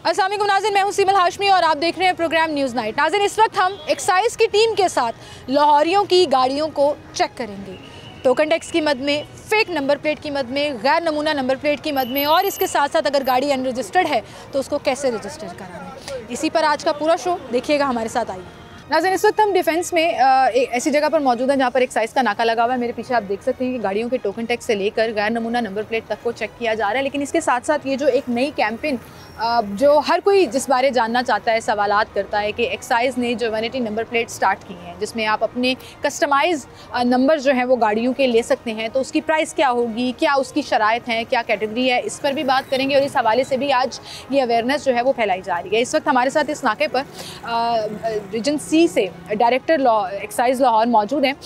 अस्सलाम वालेकुम नाज़रीन, मैं हूं सीमल हाशमी और आप देख रहे हैं प्रोग्राम न्यूज़ नाइट। नाज़रीन, इस वक्त हम एक्साइज की टीम के साथ लाहौरियों की गाड़ियों को चेक करेंगे। टोकन टैक्स की मद में, फेक नंबर प्लेट की मद में, गैर नमूना नंबर प्लेट की मद में, और इसके साथ साथ अगर गाड़ी अनरजिस्टर्ड है तो उसको कैसे रजिस्टर कराना। इसी पर आज का पूरा शो देखिएगा, हमारे साथ आइए। नाज़रीन, इस वक्त हम डिफेंस में ऐसी जगह पर मौजूद हैं जहाँ पर एक्साइज का नाका लगा हुआ है। मेरे पीछे आप देख सकते हैं कि गाड़ियों के टोकन टैक्स से लेकर गैर नमूना नंबर प्लेट तक को चेक किया जा रहा है। लेकिन इसके साथ साथ ये जो एक नई कैंपेन जो हर कोई जिस बारे जानना चाहता है, सवालात करता है कि एक्साइज ने जो वैनिटी नंबर प्लेट स्टार्ट की हैं जिसमें आप अपने कस्टमाइज नंबर जो हैं वो गाड़ियों के ले सकते हैं, तो उसकी प्राइस क्या होगी, क्या उसकी शराइत हैं, क्या कैटेगरी है, इस पर भी बात करेंगे। और इस हवाले से भी आज ये अवेयरनेस जो है वो फैलाई जा रही है। इस वक्त हमारे साथ इस नाके पर रीजन सी से डायरेक्टर एक्साइज लाहौर मौजूद हैं।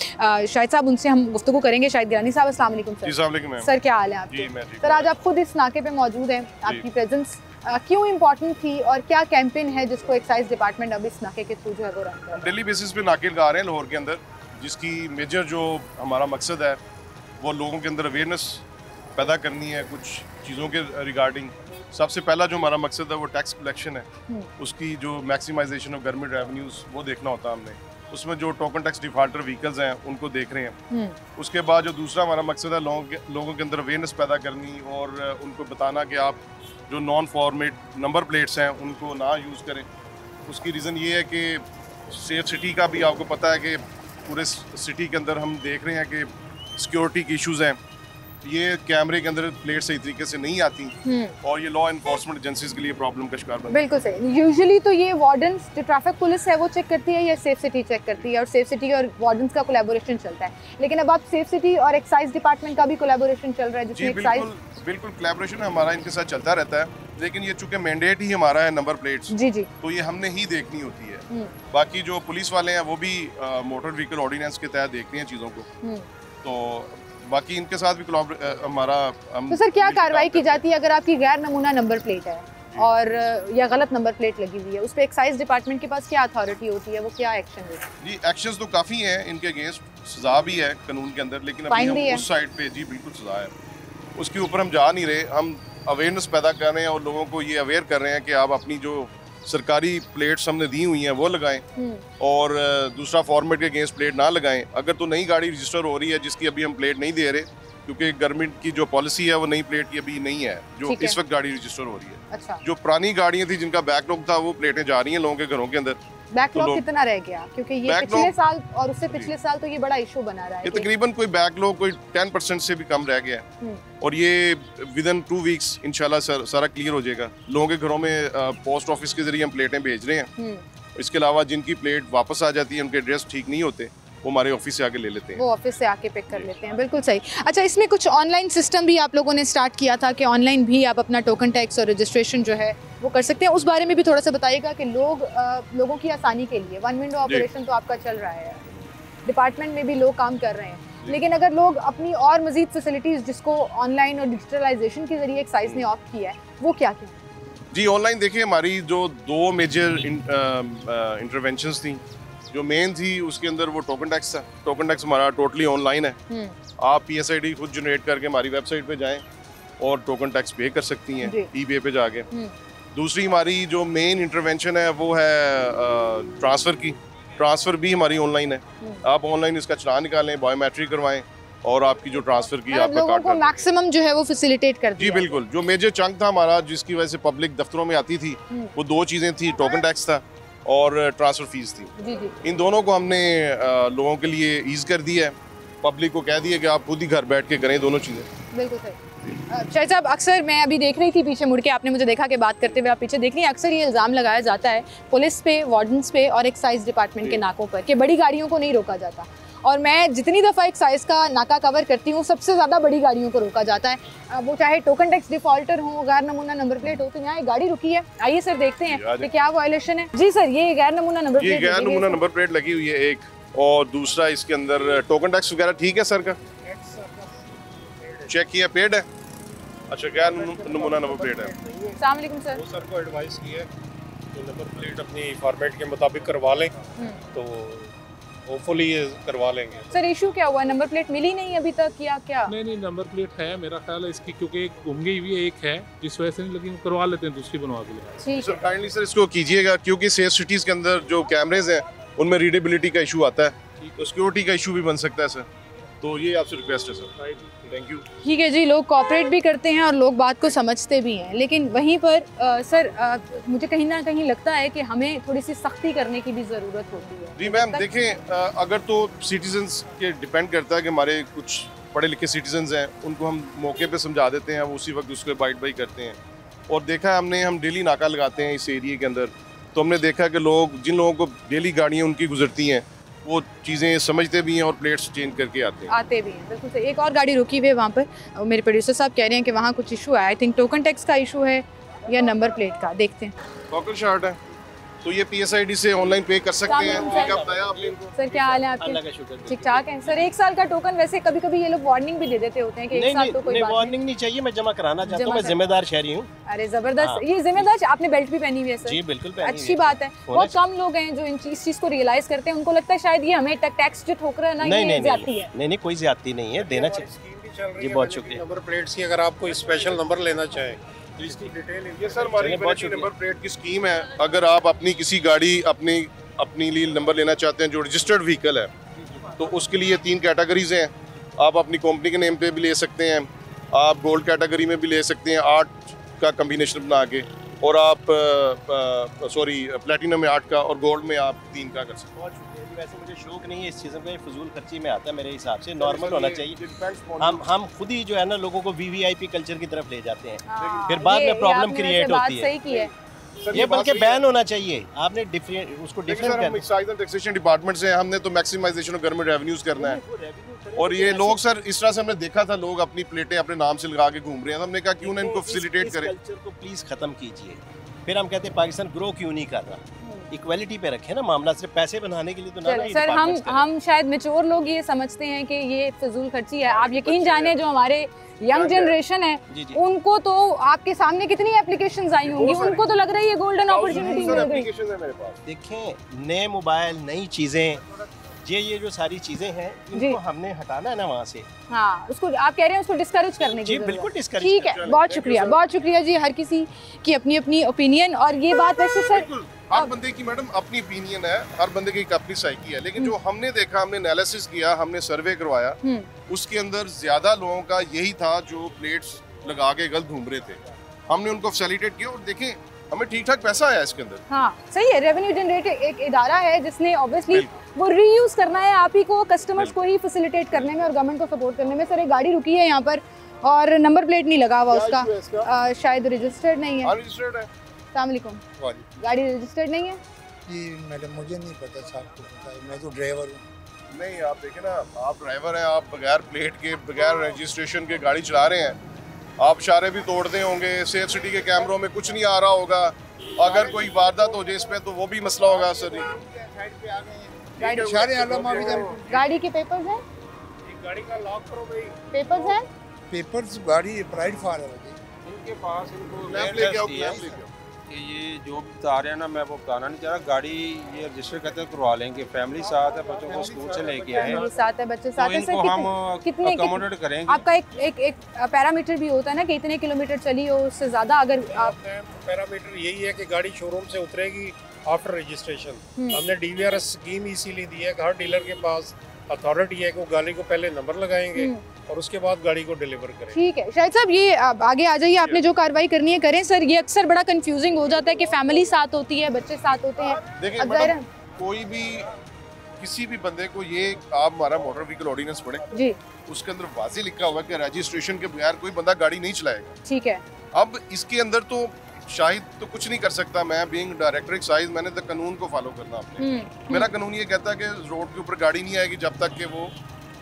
शाहिद साहब, उनसे हम गुफ्तगू करेंगे। शाहिद गिलानी साहब, अस्सलाम वालेकुम सर। सर, क्या हाल है आपके? सर, आज आप खुद इस नाके पे मौजूद हैं, आपकी प्रेजेंस क्यों इम्पोर्टेंट थी और क्या कैंपेन है जिसको एक्साइज डिपार्टमेंट अब इस नाके के थ्रू जो है वो रन कर रहा है? डेली बेसिस पे नाके लगा रहे हैं लाहौर के अंदर, जिसकी मेजर जो हमारा मकसद है वो लोगों के अंदर अवेयरनेस पैदा करनी है कुछ चीज़ों के रिगार्डिंग। सबसे पहला जो हमारा मकसद है वो टैक्स कलेक्शन है, उसकी जो मैक्सिमाइजेशन ऑफ गवर्नमेंट रेवेन्यूज़ वो देखना होता है हमने। उसमें जो टोकन टैक्स डिफॉल्टर व्हीकल्स हैं उनको देख रहे हैं। उसके बाद जो दूसरा हमारा मकसद है लोगों के अंदर अवेयरनेस पैदा करनी और उनको बताना कि आप जो नॉन फॉर्मेट नंबर प्लेट्स हैं उनको ना यूज़ करें। उसकी रीज़न ये है कि सेफ सिटी का भी आपको पता है कि पूरे सिटी के अंदर हम देख रहे हैं कि सिक्योरिटी के इश्यूज़ हैं, ये कैमरे के अंदर प्लेट सही तरीके से नहीं आती और ये लॉ एनफोर्समेंट एजेंसीज के लिए प्रॉब्लम का शिकार बनती है। बिल्कुल सही। यूजुअली तो ये वार्डन्स, जो ट्रैफिक पुलिस है वो चेक करती है या सेफ सिटी चेक करती है, और सेफ सिटी और वार्डन्स का कोलैबोरेशन चलता है। लेकिन अब आप सेफ सिटी और एक्साइज डिपार्टमेंट का भी कोलैबोरेशन चल रहा है जिसमें एक्साइज बिल्कुल कोलैबोरेशन हमारा इनके साथ चलता रहता है। लेकिन ये चूंकि मैंडेट ही हमारा है नंबर प्लेट्स, जी, तो ये हमने ही देखनी होती है। बाकी जो पुलिस वाले हैं वो भी मोटर व्हीकल ऑर्डिनेंस के तहत देखते हैं चीज़ों को। तो बाकी इनके साथ भी हमारा तो सर, क्या कार्रवाई की जाती है अगर आपकी गैर नमूना नंबर प्लेट है और या गलत नंबर प्लेट लगी हुई है? उस पर एक्साइज डिपार्टमेंट के पास क्या अथॉरिटी होती है, वो क्या एक्शन है? जी, एक्शंस तो काफ़ी हैं इनके अगेंस्ट, सज़ा भी है कानून के अंदर, लेकिन अभी हम उस साइड पे जी बिल्कुल सज़ा है, उसके ऊपर हम जा नहीं रहे। हम अवेयरनेस पैदा कर रहे हैं और लोगों को ये अवेयर कर रहे हैं कि आप अपनी जो सरकारी प्लेट्स हमने दी हुई हैं वो लगाएं और दूसरा फॉर्मेट के अगेंस्ट प्लेट ना लगाएं। अगर तो नई गाड़ी रजिस्टर हो रही है जिसकी अभी हम प्लेट नहीं दे रहे, क्योंकि गवर्नमेंट की जो पॉलिसी है वो नई प्लेट की अभी नहीं है जो इस वक्त गाड़ी रजिस्टर हो रही है। अच्छा। जो पुरानी गाड़ियाँ थी जिनका बैकलॉग था वो प्लेटें जा रही हैं लोगों के घरों के अंदर। बैकलॉग कितना रह गया? क्योंकि ये पिछले साल और उससे पिछले साल तो ये बड़ा इशू बना रहा है। ये तकरीबन कोई बैकलॉग कोई 10% से भी कम रह गया है और ये विद इन 2 वीक्स इंशाल्लाह सारा क्लियर हो जाएगा। लोगों के घरों में पोस्ट ऑफिस के जरिए हम प्लेटें भेज रहे हैं। इसके अलावा जिनकी प्लेट वापस आ जाती है, उनके एड्रेस ठीक नहीं होते, वो हमारे ऑफिस से आके ले लेते हैं, वो ऑफिस से आके पिक कर लेते हैं। बिल्कुल सही। अच्छा, इसमें कुछ ऑनलाइन सिस्टम भी आप लोगों ने स्टार्ट किया था कि ऑनलाइन भी आप अपना टोकन टैक्स और रजिस्ट्रेशन जो है वो कर सकते हैं। उस बारे में भी थोड़ा सा बताइएगा कि लोगों की आसानी के लिए वन विंडो ऑपरेशन तो आपका चल रहा है, डिपार्टमेंट में भी लोग काम कर रहे हैं, लेकिन अगर लोग अपनी और मजीद फैसिलिटीज़ जिसको ऑनलाइन और डिजिटलाइजेशन के जरिए एक्साइज ने ऑप्ट किया है वो क्या क्या? जी, ऑनलाइन देखिए, हमारी जो 2 मेजर इंटरवेंशंस थी। जो मेन थी उसके अंदर वो टोकन टैक्स था। टोकन टैक्स हमारा टोटली ऑनलाइन है। आप PSID खुद जनरेट करके हमारी वेबसाइट पे जाएं और टोकन टैक्स पे कर सकती हैं eBay पे जाके। दूसरी हमारी जो मेन इंटरवेंशन है वो है ट्रांसफ़र की। ट्रांसफ़र भी हमारी ऑनलाइन है। आप ऑनलाइन इसका चालान निकालें, बायोमेट्रिक करवाएं और आपकी जो ट्रांसफ़र की आपका कार्ड को मैक्सिमम जो है वो फैसिलिटेट कर दिया। जी बिल्कुल। जो मेजर चंक था हमारा जिसकी वजह से पब्लिक दफ्तरों में आती थी वो 2 चीज़ें थी, टोकन टैक्स था और ट्रांसफ़र फीस थी। जी। इन दोनों को हमने लोगों के लिए ईज़ कर दिया है। पब्लिक को कह दिया कि आप खुद ही घर बैठ के करें दोनों चीज़ें। बिल्कुल सही। शाहिद साहब, अक्सर मैं अभी देख रही थी पीछे मुड़ के, आपने मुझे देखा कि बात करते हुए आप पीछे देख रही हैं, अक्सर ये इल्ज़ाम लगाया जाता है पुलिस पे, वार्डन्स पे और एक्साइज डिपार्टमेंट के नाकों पर कि बड़ी गाड़ियों को नहीं रोका जाता। और मैं जितनी दफ़ा एक्साइज का नाका कवर करती हूँ सबसे ज़्यादा बड़ी गाड़ियों को रोका जाता है, वो चाहे टोकन टैक्स डिफॉल्टर हो, गैर नमूना नंबर प्लेट हो। तो यहाँ एक गाड़ी रुकी है, आइए सर देखते हैं कि क्या वायलेशन है। जी सर, ये गैर नमूना नंबर प्लेट, ये गैर नमूना नंबर प्लेट लगी हुई है एक, और दूसरा इसके अंदर टोकन टैक्स वगैरह ठीक है सर का चेक किया, पेड है। अच्छा, गैर नमूना नंबर प्लेट है। अस्सलाम वालेकुम सर। वो सर को एडवाइस की है कि नंबर प्लेट अपनी फॉर्मेट के मुताबिक करवा लें, तो होपफुली ये करवा लेंगे। सर इशू क्या हुआ, नंबर प्लेट मिली नहीं अभी तक या क्या? नहीं नंबर प्लेट है, मेरा ख्याल है इसकी, क्योंकि एक गुम गई हुई है, एक है जिस वजह से नहीं लगी, करवा लेते हैं, दूसरी बनवा के लिए। ठीक सर है। काइंडली सर इसको कीजिएगा, क्योंकि सेफ सिटीज़ के अंदर जो कैमरेज हैं उनमें रीडेबिलिटी का इशू आता है, तो सिक्योरिटी का इशू भी बन सकता है सर, तो ये आपसे रिक्वेस्ट है सर। Thank you. ठीक है जी, लोग कॉपरेट भी करते हैं और लोग बात को समझते भी हैं, लेकिन वहीं पर सर मुझे कहीं ना कहीं लगता है कि हमें थोड़ी सी सख्ती करने की भी ज़रूरत होती है। जी मैम देखें, अगर तो सिटीजन्स के डिपेंड करता है कि हमारे कुछ पढ़े लिखे सिटीजन्स हैं, उनको हम मौके पे समझा देते हैं, वो उसी वक्त उसको बाइट बाई करते हैं। और देखा है हम डेली नाका लगाते हैं इस एरिया के अंदर, तो हमने देखा कि लोग, जिन लोगों को डेली गाड़ियाँ उनकी गुजरती हैं, वो चीज़ें समझते भी हैं और प्लेट्स चेंज करके आते भी हैं। बिल्कुल सही। एक और गाड़ी रुकी हुई है वहाँ पर, मेरे प्रोड्यूसर साहब कह रहे हैं कि वहाँ कुछ इशू है, आई थिंक टोकन टैक्स का इशू है या नंबर प्लेट का, देखते हैं। टोकन शार्ट है, तो ये PSID से ऑनलाइन पे कर सकते हैं। क्या बताया आपने इनको? सर क्या हाल है आपके? ठीक ठाक है सर। 1 साल का टोकन, वैसे कभी कभी ये लोग वार्निंग भी दे देते होते हैं कि 1 साल तो कोई बात वार्निंग नहीं चाहिए, मैं जमा कराना चाहता हूँ, मैं जिम्मेदार शहरी हूँ। अरे जबरदस्त, ये जिम्मेदार। आपने बेल्ट भी पहनी हुई है सर? जी बिल्कुल पहनी अच्छी बात है। बहुत कम लोग हैं जो इस चीज को रियलाइज करते हैं, उनको लगता है शायद ये हमें टैक्स जो ठोक रहा है ना, ये ज्यादती है। नहीं कोई ज्यादती नहीं है, देना चाहिए जी। बहुत शुक्रिया। नंबर प्लेट्स की अगर आपको स्पेशल नंबर लेना चाहें तो इसकी डिटेल ये सर हमारी नंबर प्लेट की स्कीम है। अगर आप अपनी किसी गाड़ी अपनी लिए नंबर लेना चाहते हैं जो रजिस्टर्ड व्हीकल है, तो उसके लिए 3 कैटेगरीज हैं। आप अपनी कंपनी के नेम पे भी ले सकते हैं, आप गोल्ड कैटेगरी में भी ले सकते हैं 8 का कम्बिनेशन बना के, और आप प्लेटिनम में 8 का और गोल्ड में आप 3 का कर सकते हैं। बहुत शुक्रिया जी। वैसे मुझे शौक नहीं है इस चीज़ों का, फजूल खर्ची में आता है मेरे हिसाब से, नॉर्मल होना चाहिए। हम खुद ही जो है ना लोगों को VVIP कल्चर की तरफ ले जाते हैं, फिर बाद में प्रॉब्लम क्रिएट होती है। सही की है ये, बल्कि बैन होना चाहिए। आपने उसको डिफरेंट हम एक्साइज एंड टैक्सेशन डिपार्टमेंट से, हमने तो मैक्सिमाइजेशन ऑफ गवर्नमेंट रेवेन्यूज करना है। और ये लोग सर इस तरह से हमने देखा था, लोग अपनी प्लेटें अपने नाम से लगा के घूम रहे हैं, तो हमने कहा क्यों ना इनको फैसिलिटेट करें। कल्चर को प्लीज खत्म कीजिए। फिर हम कहते हैं पाकिस्तान ग्रो क्यों नहीं कर रहा, इक्वालिटी पे रखे ना मामला, सिर्फ पैसे बनाने के लिए तो ना। सर हम शायद मैच्योर लोग ये समझते हैं कि ये फजूल खर्ची है। आप यकीन जाने जो हमारे यंग जनरेशन है उनको तो आपके सामने कितनी एप्लीकेशंस आई होंगी, उनको तो लग रहा है ये गोल्डन अपॉर्चुनिटी मिल गई। देखें नए मोबाइल, नई चीजें, ये जो सारी चीजें हैं इनको हमने हटाना है ना वहाँ से। हाँ, उसको आप कह रहे हैं उसको डिस्करेज करने की। जी बिल्कुल डिस्करेज। ठीक है, बहुत शुक्रिया जी। हर किसी की अपनी अपनी ओपिनियन, और ये बात वैसे सर हर बंदे की मैडम अपनी ओपिनियन है, हर बंदे की अपनी साइकी है, लेकिन जो हमने देखा, हमने एनालिसिस किया, हमने सर्वे करवाया, उसके अंदर ज्यादा लोगों का यही था जो प्लेट्स लगा के गलत घूम रहे थे। हमने उनको फैसिलिटेट किया और देखें हमें ठीक ठाक पैसा आया इसके अंदर। हाँ सही है। रेवेन्यू जनरेटर एक इदारा है जिसने ऑब्वियसली वो रीयूज करना है आप ही को, कस्टमर्स को ही फैसिलिटेट करने में और गवर्नमेंट को सपोर्ट करने में। सर एक गाड़ी रुकी है यहाँ पर और नंबर प्लेट नहीं लगा हुआ उसका, शायद रजिस्टर्ड नहीं है। रजिस्टर्ड है। अस्सलाम वालेकुम। गाड़ी रजिस्टर्ड नहीं है जी मैडम, मुझे नहीं पता, साहब को पता है, मैं तो ड्राइवर हूँ। नहीं आप देखें ना, आप ड्राइवर हैं, आप बगैर प्लेट के बगैर रजिस्ट्रेशन के गाड़ी चला रहे हैं, आप इशारे भी तोड़ते होंगे, सेफ सिटी के कैमरों में कुछ नहीं आ रहा होगा, अगर कोई वारदात हो जाए इस पे तो वो भी मसला होगा सर। गाड़ी के पेपर्स हैं? गाड़ी का लॉक करो भाई। पेपर्स हैं? पेपर्स गाड़ी प्राइड फार है इनके पास, इनको लेके आओ, लेके आओ। कि ये जो बता रहे हैं ना, मैं वो बताना नहीं चाह रहा। गाड़ी ये रजिस्टर कहते हैं करवा लेंगे, फैमिली साथ है, बच्चों को स्कूल से लेके आए हैं, साथ है, बच्चे साथ तो है। इनको हम कितने अकोमोडेट करेंगे। आपका एक पैरामीटर भी होता है ना कि इतने किलोमीटर चली हो, उससे ज्यादा अगर आप। पैरामीटर यही है कि गाड़ी शोरूम से उतरेगी आफ्टर रजिस्ट्रेशन। हमने DVRS स्कीम इसीलिए दी है कि हर डीलर के पास अथॉरिटी है कि वो गाड़ी को पहले नंबर लगाएंगे और उसके बाद गाड़ी को डिलीवर करें। ठीक है शाहिद साहब, ये आगे आ जाइए, आपने जो कार्रवाई करनी है करें। सर ये अक्सर बड़ा कंफ्यूजिंग हो जाता है कि फैमिली साथ होती है, बच्चे साथ होते हैं। देखिए मैडम, कोई भी किसी भी बंदे को ये, आप हमारा मोटर व्हीकल ऑर्डिनेंस पढ़े जी, उसके अंदर वाज़ेह लिखा हुआ है कि रजिस्ट्रेशन के बगैर कोई बंदा गाड़ी नहीं चलाएगा। ठीक है। अब इसके अंदर तो शायद तो कुछ नहीं कर सकता, मैं बीइंग डायरेक्टर एक्साइज, मैंने तो कानून को फॉलो करना अपने। मेरा कानून ये कहता है कि रोड के ऊपर गाड़ी नहीं आएगी जब तक कि वो।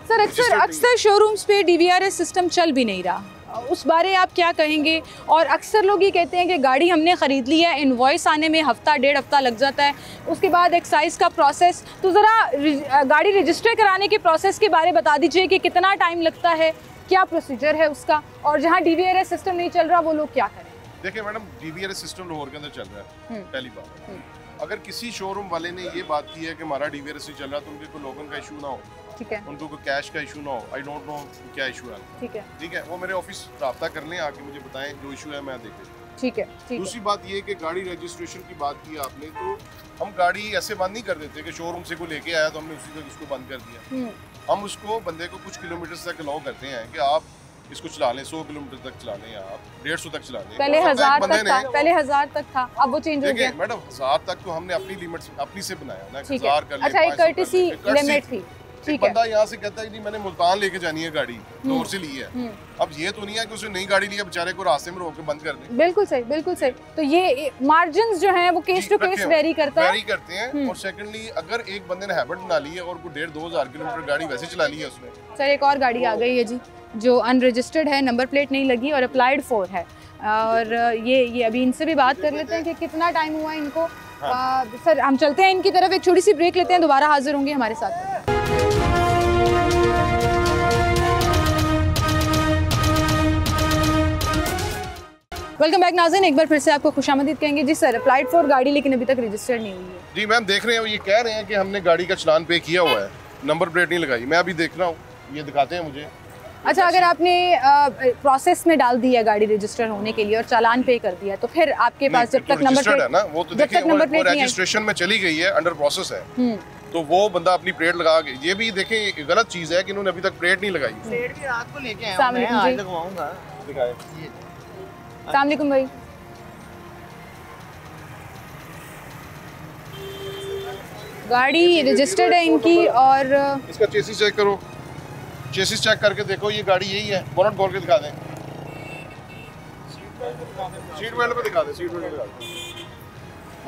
सर अक्सर शोरूम्स पे DVRS सिस्टम चल भी नहीं रहा, उस बारे आप क्या कहेंगे? और अक्सर लोग ये कहते हैं कि गाड़ी हमने ख़रीद ली है, इनवॉइस आने में हफ्ता 1.5 हफ्ता लग जाता है, उसके बाद एक्साइज का प्रोसेस, तो ज़रा गाड़ी रजिस्टर कराने के प्रोसेस के बारे बता दीजिए कि कितना टाइम लगता है, क्या प्रोसीजर है उसका, और जहाँ DVRS सिस्टम नहीं चल रहा वो लोग क्या करें? देखिए मैडम, DVRS सिस्टम लाहौर के अंदर चल रहा है, पहली बात। अगर किसी शोरूम वाले ने ये बात की है कि हमारा DVRS चल रहा है तो उनके कोई लोगन का इशू ना हो, ठीक है, उनको कोई कैश का इशू ना हो, आई डोंट नो क्या इशू है, ठीक है, वो मेरे ऑफिस रब्ता कर लें, आके मुझे बताएं जो इशू है मैं देख लेता हूं, ठीक है। दूसरी बात ये कि गाड़ी रजिस्ट्रेशन की बात की आपने, तो हम गाड़ी ऐसे बंद नहीं कर देते कि शोरूम से कोई लेके आया तो हमने उसी तक उसको बंद कर दिया। हम उसको बंदे को कुछ किलोमीटर तक अलाउ करते हैं कि आप इसको चला लें, 100 किलोमीटर तक चला लें, आप 150 तक चला लें। पहले 1000 तक था, अब वो चेंज हो गया। मैडम 1000 तक तो हमने अपनी लिमिट अपनी से बनाया ना, 1000 कर लें। अच्छा, एक कर्टेसी लिमिट थी, ठीक है। बंदा यहाँ से कहता है कि मैंने मुल्तान लेके जानी है गाड़ी, दूर से ली है, अब ये तो नहीं है कि उसने नई गाड़ी लिया बेचारे को रास्ते में रोक के बंद कर दे। बिल्कुल सही, बिल्कुल सही। तो ये मार्जिन्स जो हैं वो केस टू केस वेरी करते हैं। और सेकंडली अगर एक बंदे ने हैबिट बना ली है और को 1.5-2 किलोमीटर गाड़ी वैसे चला ली है उसने। सर एक और गाड़ी आ गई है जी जो अनरजिस्टर्ड है, नंबर प्लेट नहीं लगी और अप्लाइड फॉर है, और ये अभी इनसे भी बात कर लेते हैं कि कितना टाइम हुआ इनको। सर हम चलते हैं इनकी तरफ, एक छोटी सी ब्रेक लेते हैं, दोबारा हाजिर होंगे हमारे साथ। वेलकम बैक नाज़रीन, एक बार फिर से आपको खुशामदीद कहेंगे। जी सर, अप्लाइड फॉर गाड़ी लेकिन अभी तक रजिस्टर्ड नहीं हुई है। जी मैम देख रहे हैं, ये कह रहे हैं कि हमने गाड़ी का चलान पे किया हुआ है, नंबर प्लेट नहीं लगाई। मैं अभी देख रहा हूँ, ये दिखाते हैं मुझे। अच्छा, अगर आपने प्रोसेस में डाल दी है गाड़ी रजिस्टर होने के लिए और चालान पे कर दिया, तो फिर आपके पास जब तक नंबर प्लेट है ना, वो तो देखिए वो रजिस्ट्रेशन में चली गई है, अंडर प्रोसेस है, तो वो बंदा अपनी प्लेट लगा के, ये भी देखें गलत चीज है कि इन्होंने अभी तक प्लेट नहीं लगाई। प्लेट भी रात को लेके आया हूं, मैं आज लगवाऊंगा। दिखाएं। अस्सलाम वालेकुम भाई। गाड़ी रजिस्टर्ड है इनकी, और इसका चेसिस चेक करो, चेसिस चेक करके देखो ये गाड़ी यही है। बोनट खोल के दिखा दें, सीट बेल्ट पे दिखा दें, सीट बेल्ट पे दिखा दें।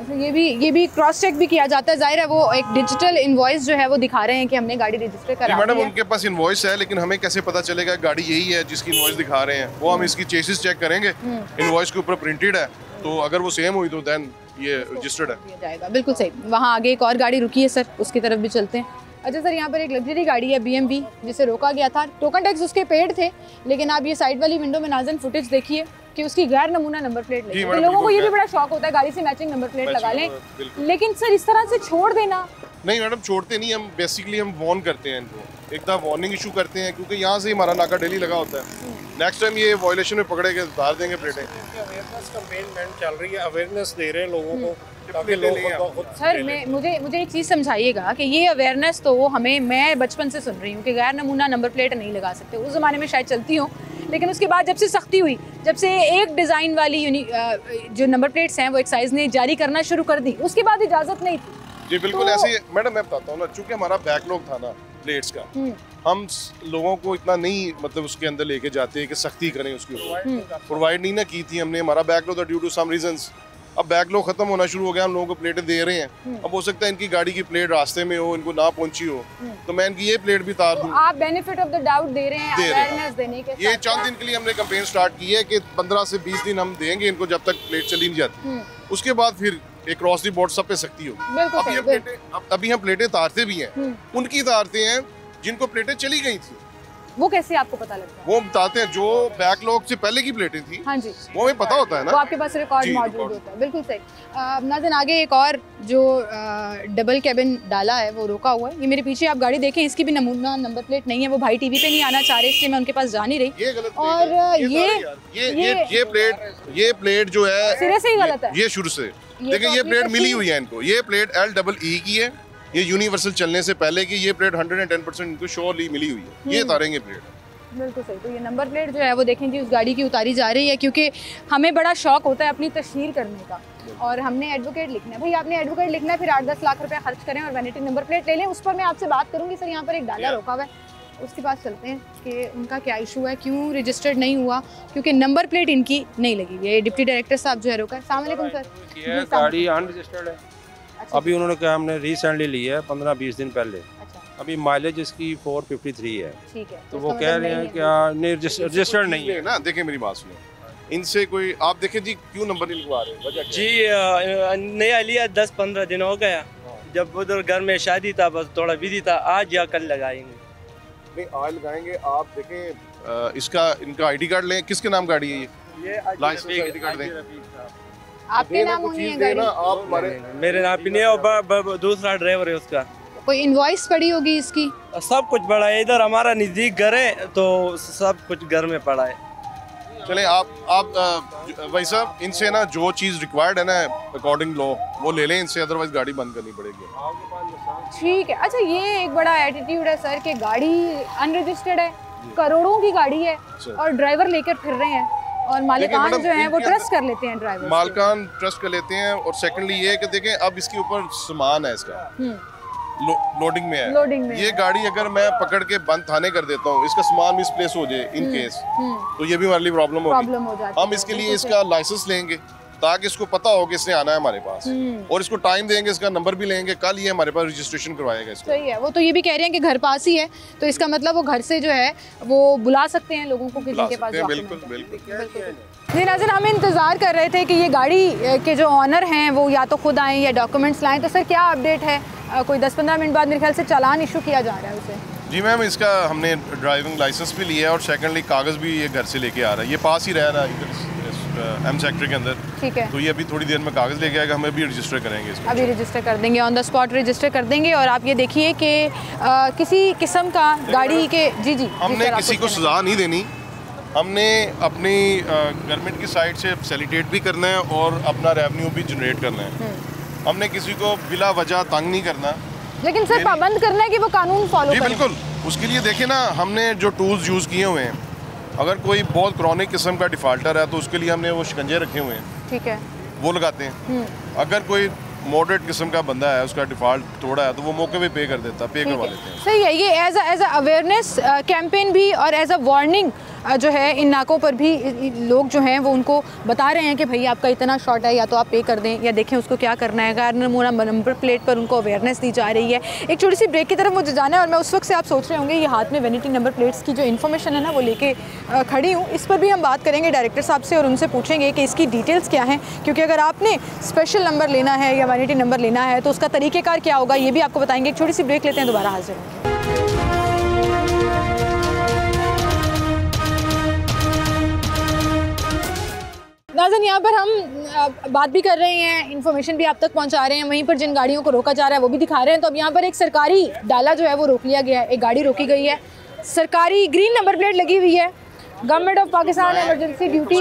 अच्छा, ये भी क्रॉस चेक भी किया जाता है, जाहिर है वो एक डिजिटल इनवॉइस जो है वो दिखा रहे हैं कि हमने गाड़ी रजिस्टर करा दी है। मैडम उनके पास इनवॉइस है, लेकिन हमें कैसे पता चलेगा गाड़ी यही है जिसकी इनवॉइस दिखा रहे हैं? वो हम इसकी चेसिस चेक करेंगे, इनवॉइस के ऊपर प्रिंटेड है, तो अगर वो सेम हुई तो देन ये रजिस्टर्ड है जाएगा। बिल्कुल सही। वहाँ आगे एक और गाड़ी रुकी है सर, उसकी तरफ भी चलते हैं। अच्छा सर, यहाँ पर एक लग्जरी गाड़ी है BMW, जिसे रोका गया था, टोकन टैक्स उसके पेड थे, लेकिन आप ये साइड वाली विंडो में नाज़रीन फुटेज देखिए कि उसकी गैर नमूना नंबर प्लेट लगी है। लोगों को ये भी बड़ा शौक होता है गाड़ी से मैचिंग नंबर प्लेट लगा लें, लेकिन सर इस तरह से छोड़ देना। नहीं मैडम, छोड़ते नहीं हम, बेसिकली हम वार्न करते हैं इनको, एक दफ़ा वार्निंग इशू करते हैं, क्योंकि यहाँ से हमारा नाका डेली लगा होता है। नेक्स्ट टाइम ये वायलेशन में पकड़े के उतार देंगे प्लेटें। अवेयरनेस कैंपेन चल रही है, अवेयरनेस दे रहे हैं लोगों को ताकि लोग। सर मुझे एक चीज़ समझाइएगा कि ये अवेयरनेस तो हमें, मैं बचपन से सुन रही हूँ कि गैर नमूना नंबर प्लेट नहीं लगा सकते, उस ज़माने में शायद चलती हो, लेकिन उसके बाद जब से सख्ती हुई, जब से एक डिज़ाइन वाली जो नंबर प्लेट्स हैं वो एक्साइज ने जारी करना शुरू कर दी, उसके बाद इजाज़त नहीं थी। जी बिल्कुल तो... ऐसे मैडम मैं बताता हूँ ना, चूँकि हमारा बैकलॉग था ना प्लेट्स का, हम लोगों को इतना नहीं मतलब उसके अंदर लेके जाते कि सख्ती करें उसके ऊपर, प्रोवाइड नहीं ना की थी हमने, हमारा बैकलॉग था ड्यू टू सम रीजंस। अब बैकलॉग खत्म होना शुरू हो गया, हम लोगों को प्लेटें दे रहे हैं, अब हो सकता है इनकी गाड़ी की प्लेट रास्ते में हो, इनको ना पहुंची हो, तो मैं इनकी ये प्लेट भी उतार दूं। आप बेनिफिट ऑफ द डाउट दे रहे हैं, अवेयरनेस देने के। ये चंद दिन के लिए हमने कैंपेन स्टार्ट की है कि 15 से 20 दिन हम देंगे इनको जब तक प्लेट चली नहीं जाती, उसके बाद फिर एक क्रॉस दी बोर्ड सब पे सख्ती होगी। अभी हम प्लेटें उतारते भी हैं, उनकी उतारते हैं जिनको प्लेटें चली गई थी। वो कैसे आपको पता लगता है? वो बताते हैं जो बैकलॉग से पहले की प्लेटें थी। हाँ जी, वो हमें पता होता है ना, वो आपके पास रिकॉर्ड मौजूद होता है। बिल्कुल सही। नाज़रीन आगे एक और जो डबल कैबिन डाला है वो रोका हुआ है, ये मेरे पीछे आप गाड़ी देखें, इसकी भी नमूना नंबर प्लेट नहीं है, वो भाई टीवी पे नहीं आना चाह रहे, इसलिए मैं उनके पास जा नहीं रही। ये गलत और ये प्लेट जो है सिरे से ही गलत है, ये शुरू से। देखिए ये प्लेट मिली हुई है इनको, ये प्लेट LEE की है, ये यूनिवर्सल चलने से पहले की ये प्लेट 110% इनको श्योरली मिली हुई है, ये उतारेंगे प्लेट। बिल्कुल सही। तो ये नंबर प्लेट जो है वो देखें जी उस गाड़ी की उतारी जा रही है, क्योंकि हमें बड़ा शौक होता है अपनी तशहीर करने का, और हमने एडवोकेट लिखना है। भाई आपने एडवोकेट लिखना है, फिर 8-10 लाख रुपया खर्च करें और वैनिटी नंबर प्लेट ले लें, उस पर मैं आपसे बात करूँगी। सर यहाँ पर एक डाला रोका हुआ है, उसके पास चलते हैं कि उनका क्या इशू है, क्यों रजिस्टर्ड नहीं हुआ, क्योंकि नंबर प्लेट इनकी नहीं लगी हुई है। डिप्टी डायरेक्टर साहब जो है रोका है। अस्सलाम वालेकुम सर। गाड़ी अनरजिस्टर्ड है। अच्छा। अभी उन्होंने कहा हमने रिसेंटली ली है 15-20 दिन पहले। अच्छा। अभी माइलेज इसकी 453 है। ठीक है। तो वो कह रहे हैं कि रजिस्टर्ड नहीं है ना। देखिए मेरी बात सुनो, इनसे कोई आप देखें जी क्यों नंबर नहीं लगवा रहे? जी नया लिया 10-15 दिन हो गया, जब उधर घर में शादी था, बस थोड़ा बिजी था, आज या कल लगाएंगे। नहीं आज लगाएंगे। आप देखें इसका इनका ID कार्ड लें, किसके नाम गाड़ी है ये? लाइसेंस आईडी कार्ड दें। आपके नाम होनी है गाड़ी? आप हमारे मेरे नाम भी नहीं है और दूसरा ड्राइवर है उसका। कोई इनवॉइस पड़ी होगी इसकी? सब कुछ पड़ा है, इधर हमारा नजदीक घर है तो सब कुछ घर में पड़ा है। चले आप भाई साहब इनसे ना जो चीज़ रिक्वायर्ड है ना अकॉर्डिंग लॉ वो ले लें इनसे, अदरवाइज गाड़ी बंद करनी पड़ेगी। ठीक है। अच्छा, ये एक बड़ा एटीट्यूड है सर कि गाड़ी अनरजिस्टर्ड है, करोड़ों की गाड़ी है और ड्राइवर लेकर फिर रहे हैं और मालिकान जो है वो ट्रस्ट कर लेते हैं ड्राइवर। मालिकान ट्रस्ट कर लेते हैं और सेकंडली ये है कि देखें अब इसके ऊपर सामान है इसका लोडिंग में है। लोडिंग में ये गाड़ी अगर मैं पकड़ के बंद थाने कर देता हूँ, इसका सामान मिसप्लेस हो जाए इन केस, तो ये भी हमारे लिए प्रॉब्लम होगी। हम इसके लिए इसका लाइसेंस लेंगे ताकि इसको पता हो कि इसने आना है हमारे पास, और इसको टाइम देंगे, इसका नंबर भी लेंगे, कल ये हमारे पास रजिस्ट्रेशन करवाएगा इसको। सही है। वो तो ये भी कह रहे हैं कि घर पास ही है, तो इसका मतलब वो घर से जो है वो बुला सकते हैं लोगों को कि जिनके पास बिल्कुल बिल्कुल। जी नाज़रीन, हम इंतज़ार कर रहे थे कि ये गाड़ी के जो ऑनर हैं वो या तो खुद आएँ या डॉक्यूमेंट्स लाएँ, तो सर क्या अपडेट है? कोई 10-15 मिनट बाद मेरे ख्याल से चालान इशू किया जा रहा है उसे। जी मैम, इसका हमने ड्राइविंग लाइसेंस भी लिया है और सेकंडली कागज़ भी ये घर से लेके आ रहा है। ये पास ही रह रहा है इधर एम सेक्टर के अंदर। ठीक है। तो ये अभी थोड़ी देर में कागज़ लेके आएगा, हम अभी रजिस्टर करेंगे इसको। अभी रजिस्टर कर देंगे, ऑन द स्पॉट रजिस्टर कर देंगे। और आप ये देखिए कि किसी किस्म का गाड़ी के जी हमने किसी को सज़ा नहीं देनी, हमने अपनी गवर्नमेंट की साइड से फैसिलिटेट भी करना है और अपना रेवेन्यू भी जनरेट करना है। हमने किसी को बिला वजह तंग नहीं करना, लेकिन सर पाबंद करना है कि वो कानून फॉलो करें। बिल्कुल। उसके लिए देखें ना, हमने जो टूल्स यूज़ किए हुए हैं, अगर कोई बहुत क्रॉनिक किस्म का डिफॉल्टर है तो उसके लिए हमने वो शिकंजे रखे हुए हैं, ठीक है, वो लगाते हैं। अगर कोई मॉडरेट किस्म का बंदा है, उसका डिफॉल्ट थोड़ा है, तो वो मौके पे पे कर देता, पे करवा लेते हैं। सही है। ये एज अ अवेयरनेस कैंपेन भी और एज अ वार्निंग जो है इन नाकों पर भी लोग जो हैं वो उनको बता रहे हैं कि भाई आपका इतना शॉर्ट है, या तो आप पे कर दें या देखें उसको क्या करना है। गैर नमूना नंबर प्लेट पर उनको अवेयरनेस दी जा रही है। एक छोटी सी ब्रेक की तरफ मुझे जाना है और मैं उस वक्त से आप सोच रहे होंगे ये हाथ में वैनिटी नंबर प्लेट्स की जो इन्फॉर्मेशन है ना वो लेके खड़ी हूँ। इस पर भी हम बात करेंगे डायरेक्टर साहब से और उनसे पूछेंगे कि इसकी डिटेल्स क्या हैं, क्योंकि अगर आपने स्पेशल नंबर लेना है या वैनिटी नंबर लेना है तो उसका तरीक़ेकार क्या होगा ये भी आपको बताएंगे। एक छोटी सी ब्रेक लेते हैं, दोबारा हाजिर होंगे। नाज़रीन, यहाँ पर हम बात भी कर रहे हैं, इन्फॉर्मेशन भी आप तक पहुँचा रहे हैं, वहीं पर जिन गाड़ियों को रोका जा रहा है वो भी दिखा रहे हैं। तो अब यहाँ पर एक सरकारी डाला जो है वो रोक लिया गया है, एक गाड़ी रोकी गई है, सरकारी ग्रीन नंबर प्लेट लगी हुई है, government of Pakistan emergency duty.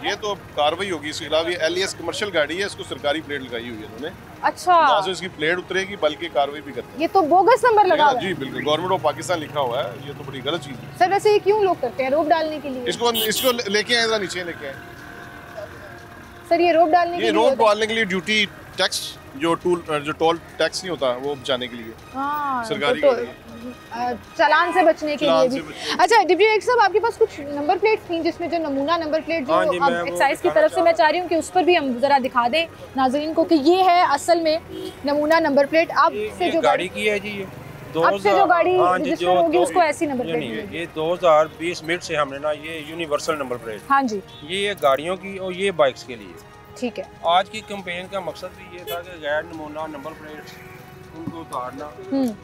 ये तो कार्रवाई होगी। इसके अलावा ये LES कमर्शियल गाड़ी है, इसको सरकारी प्लेट लगाई हुई है उन्होंने। अच्छा, यहाँ से इसकी प्लेट उतरेगी, बल्कि कार्रवाई भी करते हैं। ये तो बोगस नंबर लगा हुआ है। जी बिल्कुल, गवर्नमेंट ऑफ पाकिस्तान लिखा हुआ है, ये तो बड़ी गलत चीज़ है। सर वैसे ये क्यों लोग करते हैं, रोक डालने के लिए? इसको लेके आए, जरा नीचे लेके आए सर। ये रोक डालने के लिए, रोक डालने के लिए ड्यूटी टैक्स जो टोल टैक्स नहीं होता वो बचाने के लिए। हाँ, सरकारी तो चालान से बचने के लिए भी। अच्छा डिप्टी डायरेक्टर साहब, आपके पास कुछ नंबर प्लेट थी जिसमें जो नमूना नंबर प्लेट जो अब एक्साइज की तरफ से मैं चाह रही हूँ कि उस पर भी हम जरा दिखा दें नाज़रीन को कि ये है असल में नमूना नंबर प्लेट। आपसे जो गाड़ी की है जी, ये आपसे जो गाड़ी रजिस्टर होगी उसको ऐसी नंबर प्लेट नहीं, ये 2020 मिड से हमने ना ये यूनिवर्सल नंबर प्लेट। हाँ जी, ये गाड़ियों की और ये बाइक्स के लिए। ठीक है। आज की कैंपेन का मकसद भी ये था कि गैर नमूना नंबर प्लेट्स उनको उतारना,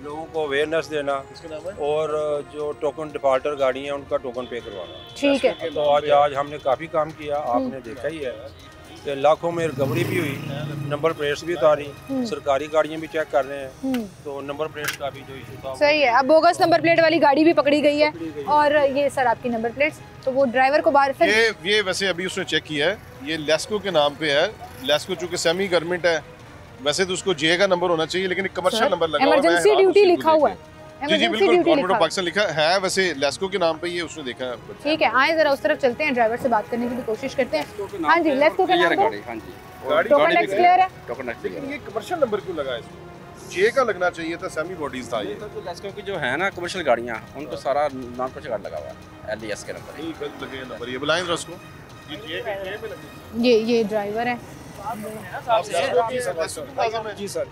लोगों को अवेयरनेस देना और जो टोकन डिफॉल्टर गाड़ी हैं उनका टोकन पे करवाना। ठीक है। तो आज हमने काफ़ी काम किया, आपने देखा ही है कि लाखों में रिकवरी भी हुई, नंबर प्लेट्स भी उतारी, सरकारी गाड़ियाँ भी चेक कर रहे हैं, तो नंबर प्लेट्स का भी जो इशू था सही है। अब बोगस नंबर प्लेट वाली गाड़ी भी पकड़ी गई है और ये सर आपकी नंबर प्लेट्स, तो वो ड्राइवर को बाहर फिर ये वैसे अभी उसने चेक किया है, ये लेस्को के नाम पे है। लेस्को चूँकि सेमी गवर्नमेंट है, वैसे तो उसको जे का नंबर होना चाहिए, लेकिन एक कमर्शियल नंबर लगा हुआ है, इमरजेंसी ड्यूटी लिखा हुआ है। जी जी बिल्कुल, गवर्नमेंट ऑफ पाकिस्तान लिखा है, वैसे लेस्को के नाम पे ये उसने देखा है। ठीक है, आए जरा उस तरफ चलते हैं, ड्राइवर से बात करने की भी कोशिश करते हैं। हाँ जी, लेस्को के नाम पे टोकन टैक्स क्लियर है, लेकिन ये कमर्शियल नंबर क्यों लगा है इसमें? जे का लगना चाहिए था, सेमी बॉडीज था ये। तो लेस्को की जो है ना कमर्शियल गाड़ियाँ, उनको सारा नॉन कमर्शियल कार्ड लगा हुआ है, LES के नंबर। नहीं गलत लगे नंबर, ये बुलाएं जरा उसको। ये ड्राइवर है जी सर।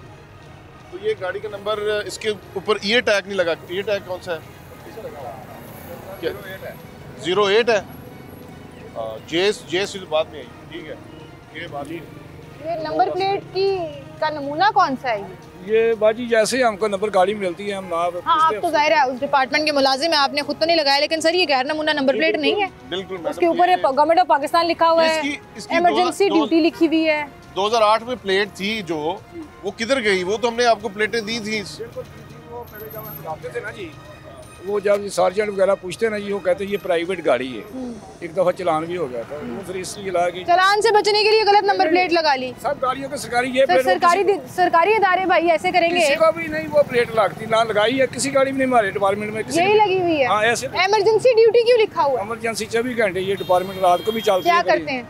तो ये गाड़ी का नंबर, इसके ऊपर ये टैग नहीं लगा, ये टैग कौन सा है? 08 है। जे से बात में आई, ठीक है, ये बात ये नंबर प्लेट की का नमूना कौन सा है ये बाजी जैसे ही हमको नंबर गाड़ी मिलती है हम ना हाँ आप तो जाहिर है उस डिपार्टमेंट के मुलाजिम है, आपने खुद तो नहीं लगाया, लेकिन सर ये गैर नमूना नंबर प्लेट नहीं है। बिल्कुल उसके ऊपर गवर्नमेंट ऑफ पाकिस्तान लिखा हुआ है, इमरजेंसी ड्यूटी लिखी हुई है। 2008 में प्लेट थी जो, वो किधर गई? वो तो हमने आपको प्लेटें दी थी। वो जब सार्जेंट वगैरह पूछते ना जी, वो कहते हैं ये प्राइवेट गाड़ी है। एक दफा चलान भी हो गया था, वो फिर इसलिए लगा कि चलान से बचने के लिए गलत नंबर प्लेट लगा ली। सब गाड़ियों के सरकारी ये सरकारी इदारे भाई ऐसे करेंगे। किसी को भी नहीं वो प्लेट लगती ना लगाई है, किसी गाड़ी में नहीं, हमारे डिपार्टमेंट में यही लगी हुई है। हाँ ऐसे इमरजेंसी ड्यूटी क्यों लिखा हुआ है? इमरजेंसी 24 घंटे ये डिपार्टमेंट रात को भी चलती है। क्या करते हैं?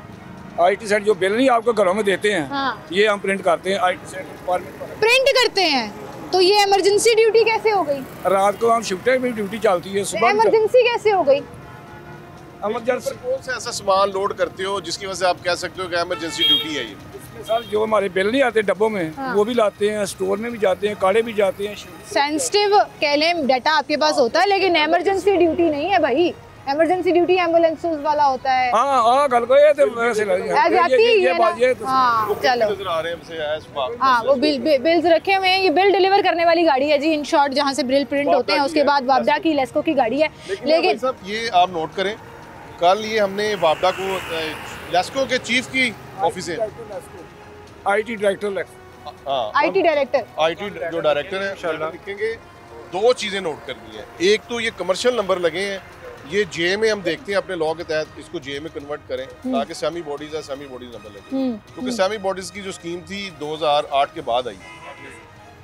IT सेट जो बिल नहीं आपको घरों में देते हैं, हाँ। ये हम प्रिंट करते हैं। IT सेट डिपार्टमेंट प्रिंट करते हैं, तो ये इमरजेंसी ड्यूटी कैसे हो गई? रात को हम शिफ्ट में ड्यूटी चलती है, सुबह इमरजेंसी कैसे हो गई? इमरजेंसी कौन सा ऐसा सामान लोड करते हो जिसकी वजह से आप कह सकते हो कि इमरजेंसी ड्यूटी है ये? इसमें सर जो हमारे बिल नहीं आते डब्बों में, हाँ। वो भी लाते हैं, स्टोर में भी जाते हैं, काड़े भी जाते हैं। सेंसिटिव कैलेम डाटा आपके पास होता है, लेकिन इमरजेंसी ड्यूटी नहीं है भाई। इमरजेंसी ड्यूटी एम्बुलेंस वाला होता है। हाँ गल को ये तो वैसे लगी ये बात ये तो हाँ चलो नजर आ रहे हैं हमसे हाँ वो बिल्स रखे हुए हैं। ये बिल डिलीवर करने वाली गाड़ी है जी, इन शॉर्ट, जहाँ से बिल प्रिंट होते हैं। उसके बाद वापडा की लेस्को की गाड़ी है। लेकिन सब ये आप नोट करें, कल ये हमने वापडा को लेस्को के चीफ की ऑफिस है, IT डायरेक्टर IT डायरेक्टर जो डायरेक्टर है लिखेंगे, दो चीजें नोट करनी है। एक तो ये कमर्शियल नंबर लगे हैं, ये जे में हम देखते हैं अपने लॉ के तहत इसको जे में कन्वर्ट करें ताकि सेमी बॉडीज है, सेमी बॉडीज नंबर लगे, क्योंकि सेमी बॉडीज की जो स्कीम थी 2008 के बाद आई,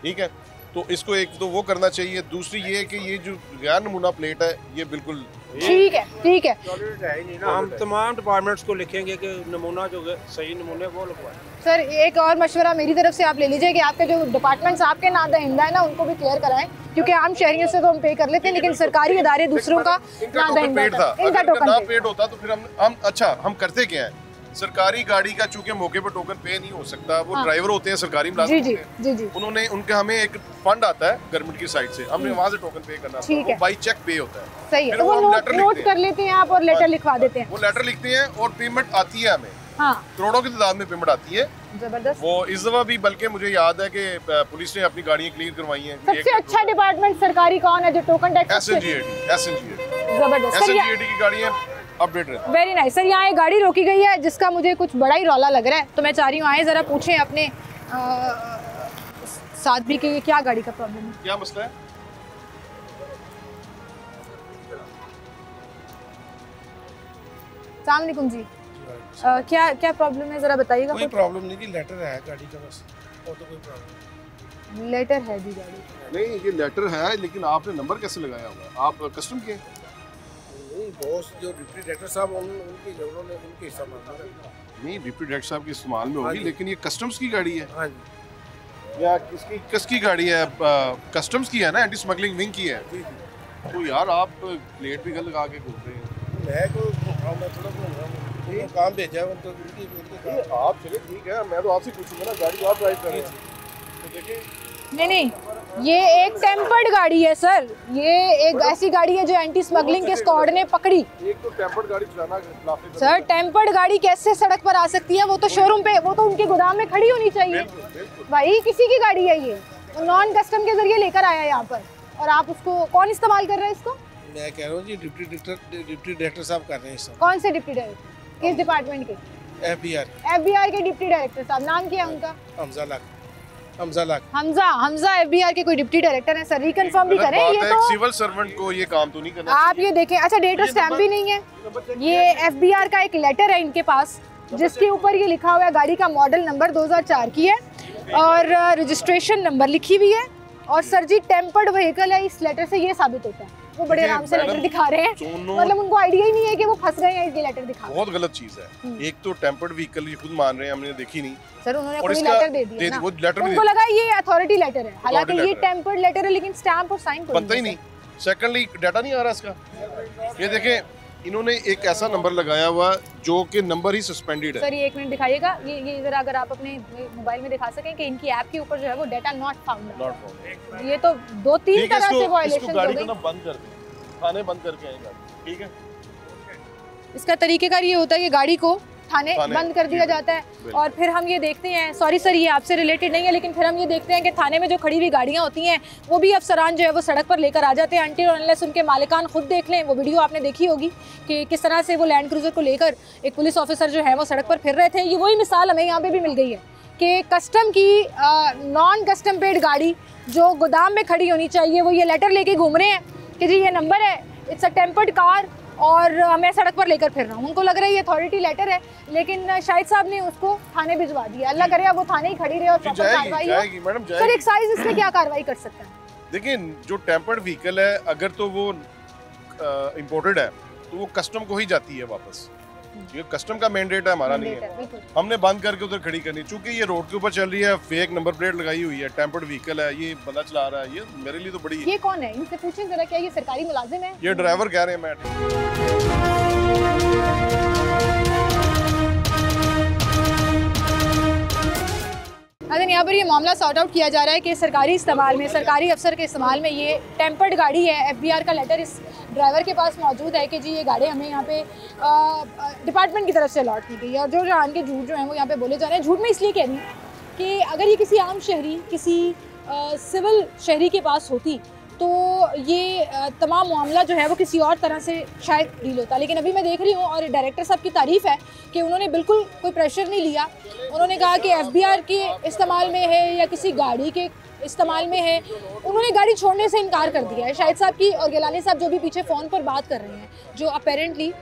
ठीक है। तो इसको एक तो वो करना चाहिए, दूसरी ये कि ये जो गैर नमूना प्लेट है ये बिल्कुल ठीक है नहीं ना, हम तमाम डिपार्टमेंट्स को लिखेंगे कि नमूना जो सही नमूने वो लगवाएं। सर एक और मशवरा मेरी तरफ से आप ले लीजिए कि आपके जो डिपार्टमेंट्स आपके ना दहिंदा है ना, उनको भी क्लियर कराएं, क्योंकि आम शहरियों से तो हम पे कर लेते हैं, लेकिन सरकारी इदारे दूसरों का ना दहिंदा था। इनका टोकन पेड होता तो फिर हम अच्छा हम करते क्या है, सरकारी गाड़ी का चूंकि मौके पर टोकन पे नहीं हो सकता, वो ड्राइवर होते हैं सरकारी मुलाजिम होते हैं, उन्होंने उनके हमें एक फंड आता है गवर्नमेंट की साइड से, हमने वहाँ से टोकन पे करना होता है, वो बाई चेक पे होता है। सही है, तो वो नोट कर लेते हैं आप और लेटर लिखवा देते हैं। वो लेटर लिखते हैं और पेमेंट आती है हमें, करोड़ों की तादाद में पेमेंट आती है। जबरदस्त। वो इस दफा भी बल्कि मुझे याद है कि पुलिस ने अपनी गाड़ियाँ क्लियर करवाई हैं। सबसे अच्छा डिपार्टमेंट सरकारी कौन है जो टोकन टैक्स? जबरदस्त की गाड़ियाँ अपडेट रहती है। Very nice sir. यहाँ एक गाड़ी रोकी गई है जिसका मुझे कुछ बड़ा ही रौला लग रहा है, तो मैं चाह रही हूँ आए जरा पूछें अपने साथ भी कि क्या गाड़ी का प्रॉब्लम है, क्या मसला है। अस्सलाम वालेकुम जी, क्या प्रॉब्लम है जरा बताइएगा। कोई प्रॉब्लम नहीं, लेटर है गाड़ी का बस, और तो कोई प्रॉब्लम। लेटर है जी गाड़ी? नहीं ये लेटर है, लेकिन आपने नंबर कैसे लगाया होगा? आप कस्टम के? नहीं बॉस जो डिप्टी डायरेक्टर साहब उन्होंने उनके हिस्सा मांगा नहीं, डिप्टी डायरेक्टर साहब के इस्तेमाल में होगी, लेकिन ये कस्टम्स की गाड़ी है। हाँ जी। या किसकी गाड़ी है? कस्टम्स की है ना, एंटी स्मगलिंग विंग की है। तो यार आप प्लेट भी लगा के घूम रहे हैं। मैं थोड़ा काम भेजा है तो आप चले ठीक है, मैं तो आपसे पूछूंगा ना, गाड़ी आप ड्राइव कर रहे हैं तो देखिए। नहीं ये एक टेम्पर्ड गाड़ी है सर, ये एक ऐसी गाड़ी है जो एंटी स्मगलिंग के स्क्वाड ने पकड़ी। एक तो टेम्पर्ड गाड़ी चलाना सर, टेम्पर्ड गाड़ी कैसे सड़क पर आ सकती है? वो तो शोरूम पे, वो तो उनके गोदाम में खड़ी होनी चाहिए। भाई किसी की गाड़ी है ये, नॉन कस्टम के जरिए लेकर आया यहाँ पर, और आप उसको कौन इस्तेमाल कर रहा है इसको? मैं कह रहा हूँ जी डिप्टी डायरेक्टर साहब कर रहे हैं सब। कौन से डिप्टी डायरेक्टर? किस डिपार्टमेंट के? FBI के डिप्टी डायरेक्टर साहब। नाम क्या है उनका? हमजा FBI के कोई डिप्टी डायरेक्टर है सर, रिकन्फर्म भी करें। ये तो सिविल सर्वेंट को ये काम तो नहीं करना आप ये देखें। अच्छा डेट और स्टैम्प भी नहीं है, ये FBR का एक लेटर है इनके पास जिसके ऊपर ये लिखा हुआ है, गाड़ी का मॉडल नंबर 2004 की है और रजिस्ट्रेशन नंबर लिखी हुई है, और सर जी टेम्पर्ड व्हीकल है। इस लेटर से ये साबित होता है। वो बड़े आराम से लेटर दिखा रहे हैं, मतलब उनको आइडिया ही नहीं है कि वो फंस गए हैं इसलिए लेटर दिखा। बहुत गलत चीज है। एक तो टेम्पर्ड व्हीकल ये खुद मान रहे हैं, हमने देखी नहीं सर, उन्होंने कोई लेटर दे दिया ना, वो लेटर उनको लगा ये अथॉरिटी लेटर है, हालांकि ये टेम्पर्ड लेटर है, लेकिन स्टैम्प और साइन पता ही नहीं। सेकंडली डाटा नहीं आ रहा इसका। ये देखें, इन्होंने एक ऐसा नंबर लगाया हुआ जो कि नंबर ही सस्पेंडेड है। सर ये एक मिनट दिखाइएगा, ये जरा अगर आप अपने मोबाइल में दिखा सकें कि इनकी ऐप के ऊपर जो है वो डाटा नॉट फाउंड। ये तो 2-3 तरह से वायलेशन हो गई। बंद कर दें, खाने बंद करके आएगा, ठीक है। इसका तरीकेकार ये होता है कि गाड़ी को थाने बंद कर दिया जाता है। और फिर हम ये देखते हैं, सॉरी सर ये आपसे रिलेटेड नहीं है, लेकिन फिर हम ये देखते हैं कि थाने में जो खड़ी हुई गाड़ियाँ होती हैं वो भी अफसरान जो है वो सड़क पर लेकर आ जाते हैं अनटिल अनलेस उनके मालिकान खुद देख लें। वो वीडियो आपने देखी होगी कि किस तरह से वो लैंड क्रूज़र को लेकर एक पुलिस ऑफिसर जो है वो सड़क पर फिर रहे थे। ये वही मिसाल हमें यहाँ पर भी मिल गई है कि कस्टम की नॉन कस्टम पेड गाड़ी जो गोदाम में खड़ी होनी चाहिए, वो ये लेटर लेके घूम रहे हैं कि जी ये नंबर है, इट्स अ टेम्पर्ड कार और मैं सड़क पर लेकर फिर रहा हूँ। उनको लग रहा है ये अथॉरिटी लेटर है, लेकिन शाहिद साहब ने उसको थाने भिजवा दिया। अल्लाह करे वो थाने ही खड़ी रहे और प्रॉपर कार्रवाई हो। सर एक्साइज इसमें क्या कार्रवाई कर सकता है? देखिए जो टेम्पर्ड व्हीकल है अगर तो वो इम्पोर्टेड है तो वो कस्टम को ही जाती है वापस। ये कस्टम का मैंडेट है, हमारा नहीं है। हमने बंद करके उधर खड़ी करनी, चूंकि ये रोड के ऊपर चल रही है, फेक नंबर प्लेट लगाई हुई है, टेम्पर्ड व्हीकल है, ये बंदा चला रहा है, ये मेरे लिए तो बड़ी। ये कौन है? इनसे पूछें जरा, क्या ये सरकारी मुलाजिम है? ये ड्राइवर कह रहे हैं। मैं अगर यहाँ पर ये मामला सॉर्ट आउट किया जा रहा है कि सरकारी इस्तेमाल में, सरकारी अफसर के इस्तेमाल में ये टेम्पर्ड गाड़ी है। FBR का लेटर इस ड्राइवर के पास मौजूद है कि जी ये गाड़ी हमें यहाँ पे डिपार्टमेंट की तरफ से अलॉट की गई है। और जो जान के झूठ जो हैं वो यहाँ पे बोले जा रहे हैं। झूठ में इसलिए कह रही हूँ कि अगर ये किसी आम शहरी, किसी सिविल शहरी के पास होती तो ये तमाम मामला जो है वो किसी और तरह से शायद डील होता। लेकिन अभी मैं देख रही हूँ और डायरेक्टर साहब की तारीफ़ है कि उन्होंने बिल्कुल कोई प्रेशर नहीं लिया। उन्होंने कहा कि FBR के इस्तेमाल में है या किसी गाड़ी के इस्तेमाल में है, उन्होंने गाड़ी छोड़ने से इनकार कर दिया है। शाहिद साहब की और गिलानी साहब जो भी पीछे फ़ोन पर बात कर रहे हैं, जो अपेरेंटली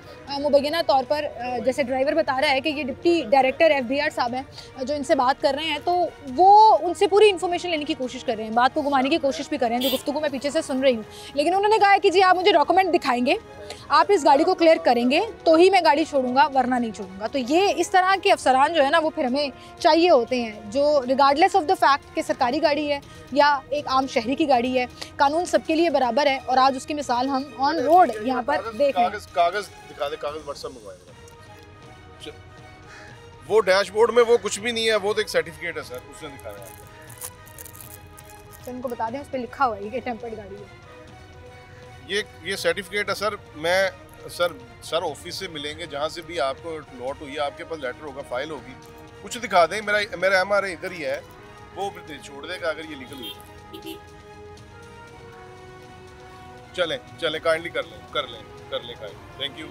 मुबैना तौर पर जैसे ड्राइवर बता रहा है कि ये डिप्टी डायरेक्टर FBR साहब हैं जो इनसे बात कर रहे हैं, तो वो उनसे पूरी इन्फॉर्मेशन लेने की कोशिश कर रहे हैं, बात को घुमाने की कोशिश भी कर रहे हैं, जो गुफ्तगू मैं पीछे से सुन रही हूँ। लेकिन उन्होंने कहा है कि जी आप मुझे डॉक्यूमेंट दिखाएंगे, आप इस गाड़ी को क्लियर करेंगे तो ही मैं गाड़ी छोड़ूंगा, वरना नहीं छोड़ूंगा। तो ये इस तरह के अफसरान जो है ना वो फिर हमें चाहिए होते हैं, जो रिगार्डलेस ऑफ द फैक्ट कि सरकारी गाड़ी है या एक आम शहरी की गाड़ी है, कानून सबके लिए बराबर है। और आज उसकी मिसाल हम ऑन रोड यहाँ पर देख रहे हैं। कागज दिखा दे, कागज व्हाट्सएप मंगवाएंगे। वो डैशबोर्ड में वो कुछ भी नहीं है, वो तो एक सर्टिफिकेट है सर, उसने दिखाया है। तो इनको बता दें उस पे लिखा हुआ है कि टेम्पर्ड गाड़ी है। ये सर्टिफिकेट है सर। मैं सर ऑफिस से मिलेंगे, जहाँ से भी आपको लॉट हुई है, आपके पास लेटर होगा, फाइल होगी, कुछ दिखा दें। मेरा MRA इधर ही है, वो छोड़ देगा अगर ये लीगल हुई। चलें काइंडली कर लें kindly. Thank you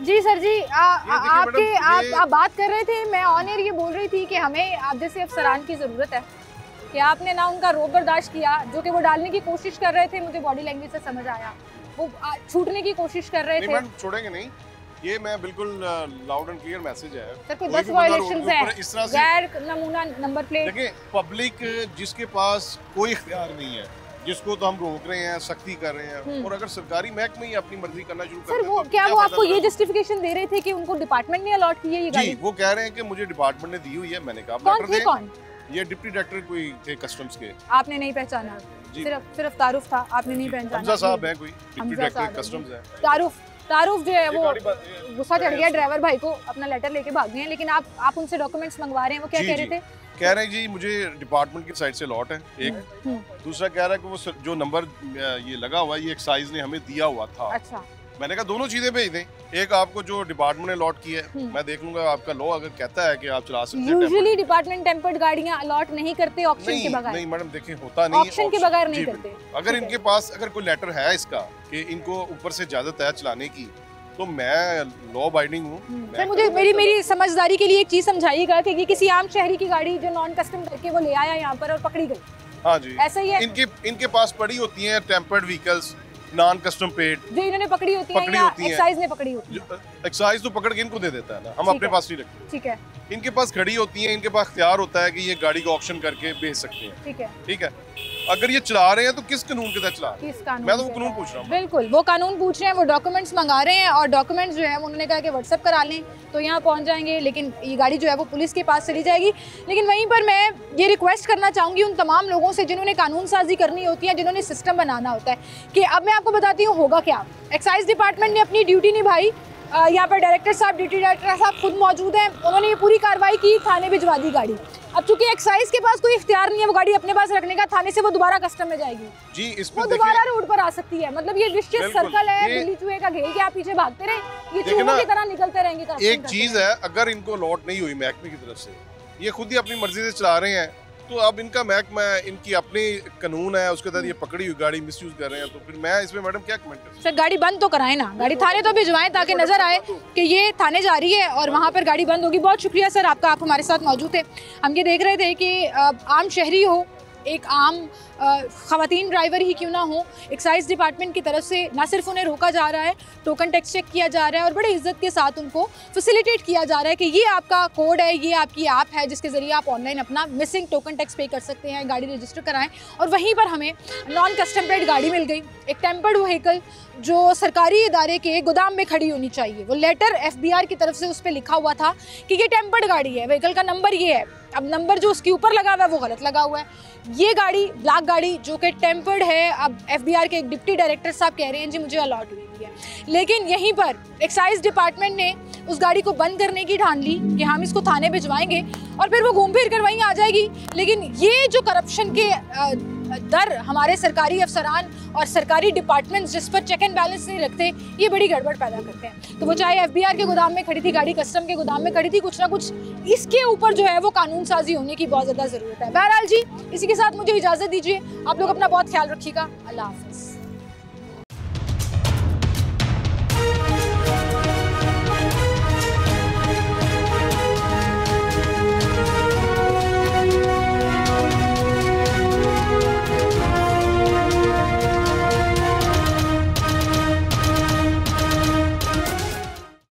ji sir ji. आप बात कर रहे थे, मैं ऑन एयर ये बोल रही थी कि हमें आप जैसे अफसरान की ज़रूरत है कि आपने ना उनका रोब बर्दाश्त किया, जो कि वो डालने की कोशिश कर रहे थे, मुझे बॉडी लैंग्वेज से समझ आया, वो छूटने की कोशिश कर रहे थे। छोड़ेंगे नहीं, ये मैं बिल्कुल लाउड एंड क्लियर मैसेज है। सर कोई 10 वायलेशंस है, गैर नमूना नंबर प्लेट। देखिए पब्लिक जिसके पास कोई इख्तियार नहीं है, जिसको तो हम रोक रहे हैं, सख्ती कर रहे हैं, और अगर सरकारी महकमे ही अपनी मर्जी करना शुरू कर दे तो क्या वो आपको ये जस्टिफिकेशन दे रहे थे कि उनको डिपार्टमेंट ने अलॉट की है ये गाड़ी? जी, वो कह रहे हैं कि मुझे डिपार्टमेंट ने दी हुई है। मैंने कहा कौन? ये डिप्टी डायरेक्टर कोई थे कस्टम्स के। आपने नहीं पहचाना? सिर्फ तारुफ था, आपने नहीं पहचाना? हमजा साहब हैं, कोई डिप्टी डायरेक्टर कस्टम्स है। तारुफ जो है वो गुस्सा चढ़ गया ड्राइवर भाई को, अपना लेटर लेके भाग गए हैं। लेकिन आप उनसे डॉक्यूमेंट्स मंगवा रहे हैं, वो क्या कह रहे थे? कह रहे हैं जी मुझे डिपार्टमेंट की साइड से लॉट है एक। दूसरा कह रहा है कि वो जो नंबर ये लगा हुआ है ये एक्साइज ने हमें दिया हुआ था। अच्छा। मैंने कहा दोनों चीजें भेज दें, एक आपको जो डिपार्टमेंट ने अलॉट की है, मैं देख लूंगा आपका लॉ अगर कहता है कि आप चला सकते हैं। यूजुअली डिपार्टमेंट टेम्पर्ड गाड़ियां अलॉट नहीं करते ऑक्शन के बगैर। नहीं मैडम देखिए होता नहीं, ऑक्शन के बगैर नहीं करते। अगर इनके पास अगर कोई लेटर है इसका कि इनको ऊपर से इजाजत है चलाने की, तो मैं लॉ बाइंडिंग हूँ। सर मुझे मेरी समझदारी के लिए एक चीज समझाइएगा कि ये किसी आम शहरी की गाड़ी जो नॉन कस्टम करके वो ले आया यहाँ पर और पकड़ी गई। हाँ जी, ऐसा ही है। इनके पास पड़ी होती हैं tempered vehicles, non custom paid, जो इन्होंने पकड़ी होती है या एक्साइज ने पकड़ी होती है? एक्साइज तो पकड़ के इनको दे देता है ना, हम अपने पास नहीं रखते। ठीक है। इनके पास खड़ी होती हैं, इनके पास इख्तियार होता है कि ये गाड़ी को ऑक्शन करके बेच सकते हैं। ठीक है, ठीक है। अगर ये चला रहे हैं तो किस कानून के तहत चला रहे हैं? मैं तो वो कानून पूछ रहा हूँ। बिल्कुल वो कानून पूछ रहे हैं, वो डॉक्यूमेंट्स मंगा रहे हैं, और डॉक्यूमेंट्स जो है उन्होंने कहा कि व्हाट्सएप करा लें तो यहाँ पहुँच जाएंगे। लेकिन ये गाड़ी जो है वो पुलिस के पास चली जाएगी। लेकिन वहीं पर मैं ये रिक्वेस्ट करना चाहूँगी उन तमाम लोगों से जिन्होंने कानून साजी करनी होती है, जिन्होंने सिस्टम बनाना होता है, कि अब मैं आपको बताती हूँ होगा क्या। एक्साइज डिपार्टमेंट ने अपनी ड्यूटी निभाई, यहाँ पर डायरेक्टर साहब, ड्यूटी डायरेक्टर साहब खुद मौजूद हैं। उन्होंने ये पूरी कार्रवाई की, थाने भिजवा दी गाड़ी। अब चूंकि एक्साइज के पास कोई इख्तियार नहीं है वो गाड़ी अपने पास रखने का, थाने से वो दोबारा कस्टम में जाएगी जी, इस वो दोबारा रोड पर आ सकती है। मतलब ये विशियस सर्कल है, बिल्ली चूहे का घेर के आप पीछे भागते रहे, ये चूहों की तरह निकलते रहेंगे। एक चीज है, अगर इनको लॉट नहीं हुई महकमे की तरफ से, ये खुद ही अपनी मर्जी से चला रहे हैं, तो अब इनका महकमा है, इनकी अपनी कानून है, उसके तहत ये पकड़ी हुई गाड़ी मिसयूज कर रहे हैं, तो फिर मैं इसमें मैडम क्या कमेंट करूं? सर गाड़ी बंद तो कराएं ना, गाड़ी थाने तो भिजवाएं ताकि नजर आए कि ये थाने जा रही है और वहाँ पर गाड़ी बंद होगी। बहुत शुक्रिया सर आपका, आप हमारे साथ मौजूद थे। हम ये देख रहे थे कि आम शहरी हो, एक आम ख़वातीन ड्राइवर ही क्यों ना हो, एक्साइज डिपार्टमेंट की तरफ से ना सिर्फ उन्हें रोका जा रहा है, टोकन टैक्स चेक किया जा रहा है और बड़े इज्जत के साथ उनको फैसिलिटेट किया जा रहा है कि ये आपका कोड है, ये आपकी ऐप है जिसके ज़रिए आप ऑनलाइन अपना मिसिंग टोकन टैक्स पे कर सकते हैं, गाड़ी रजिस्टर कराएं। और वहीं पर हमें नॉन कस्टम प्लेट गाड़ी मिल गई, एक टेम्पर्ड व्हीकल जो सरकारी इदारे के गोदाम में खड़ी होनी चाहिए। वो लेटर FBR की तरफ से उस पर लिखा हुआ था कि ये टेम्पर्ड गाड़ी है, व्हीकल का नंबर ये है। अब नंबर जो उसके ऊपर लगा हुआ है वो गलत लगा हुआ है। ये गाड़ी ब्लैक गाड़ी जो कि टेम्पर्ड है, अब FBR के एक डिप्टी डायरेक्टर साहब कह रहे हैं जी मुझे अलॉट हुई है, लेकिन यहीं पर एक्साइज डिपार्टमेंट ने उस गाड़ी को बंद करने की ठान ली कि हम इसको थाने भिजवाएंगे और फिर वो घूम फिर कर वहीं आ जाएगी। लेकिन ये जो करप्शन के दर हमारे सरकारी अफसरान और सरकारी डिपार्टमेंट्स जिस पर चेक एंड बैलेंस नहीं रखते, ये बड़ी गड़बड़ पैदा करते हैं। तो वो चाहे FBR के गोदाम में खड़ी थी गाड़ी, कस्टम के गोदाम में खड़ी थी, कुछ ना कुछ इसके ऊपर जो है वो कानून साजी होने की बहुत ज़्यादा ज़रूरत है। बहरहाल जी, इसी के साथ मुझे इजाज़त दीजिए। आप लोग अपना बहुत ख्याल रखिएगा। अल्लाह हाफ़िज़।